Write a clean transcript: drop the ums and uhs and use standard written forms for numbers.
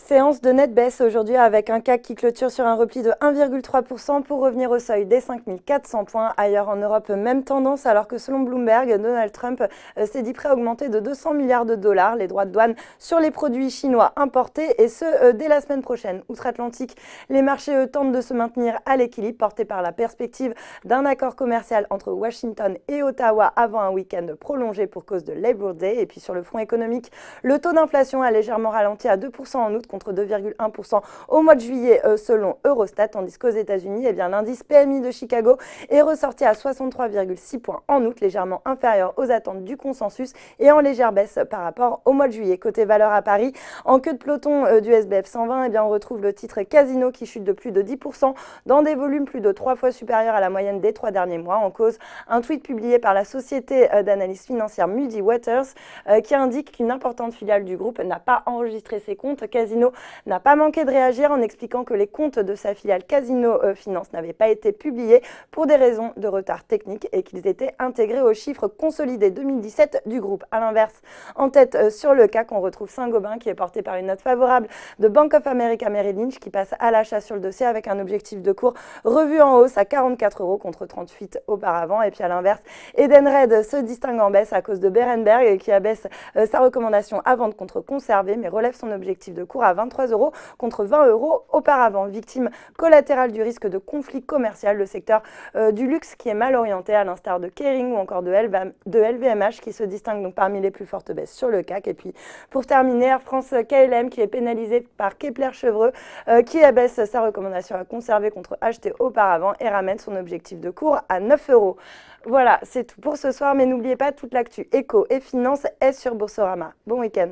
Séance de nette baisse aujourd'hui avec un CAC qui clôture sur un repli de 1,3% pour revenir au seuil des 5400 points. Ailleurs en Europe, même tendance alors que selon Bloomberg, Donald Trump s'est dit prêt à augmenter de 200 milliards de dollars les droits de douane sur les produits chinois importés et ce dès la semaine prochaine. Outre-Atlantique, les marchés tentent de se maintenir à l'équilibre portés par la perspective d'un accord commercial entre Washington et Ottawa avant un week-end prolongé pour cause de Labor Day. Et puis sur le front économique, le taux d'inflation a légèrement ralenti à 2% en août contre 2,1% au mois de juillet selon Eurostat, tandis qu'aux États-Unis, l'indice PMI de Chicago est ressorti à 63,6 points en août, légèrement inférieur aux attentes du consensus et en légère baisse par rapport au mois de juillet. Côté valeur à Paris, en queue de peloton du SBF 120, on retrouve le titre Casino qui chute de plus de 10% dans des volumes plus de 3 fois supérieurs à la moyenne des 3 derniers mois. En cause, un tweet publié par la société d'analyse financière Muddy Waters qui indique qu'une importante filiale du groupe n'a pas enregistré ses comptes. Casino n'a pas manqué de réagir en expliquant que les comptes de sa filiale Casino Finance n'avaient pas été publiés pour des raisons de retard technique et qu'ils étaient intégrés aux chiffres consolidés 2017 du groupe. A l'inverse, en tête sur le CAC, on retrouve Saint-Gobain qui est porté par une note favorable de Bank of America Merrill Lynch qui passe à l'achat sur le dossier avec un objectif de cours revu en hausse à 44 € contre 38 auparavant. Et puis à l'inverse, Edenred se distingue en baisse à cause de Berenberg qui abaisse sa recommandation à vendre contre conserver mais relève son objectif de cours à 23 € contre 20 € auparavant. Victime collatérale du risque de conflit commercial, le secteur du luxe qui est mal orienté à l'instar de Kering ou encore de LVMH qui se distingue donc parmi les plus fortes baisses sur le CAC. Et puis pour terminer, Air France KLM qui est pénalisé par Kepler Chevreux qui abaisse sa recommandation à conserver contre acheter auparavant et ramène son objectif de cours à 9 €. Voilà, c'est tout pour ce soir, mais n'oubliez pas toute l'actu éco et finance est sur Boursorama. Bon week-end.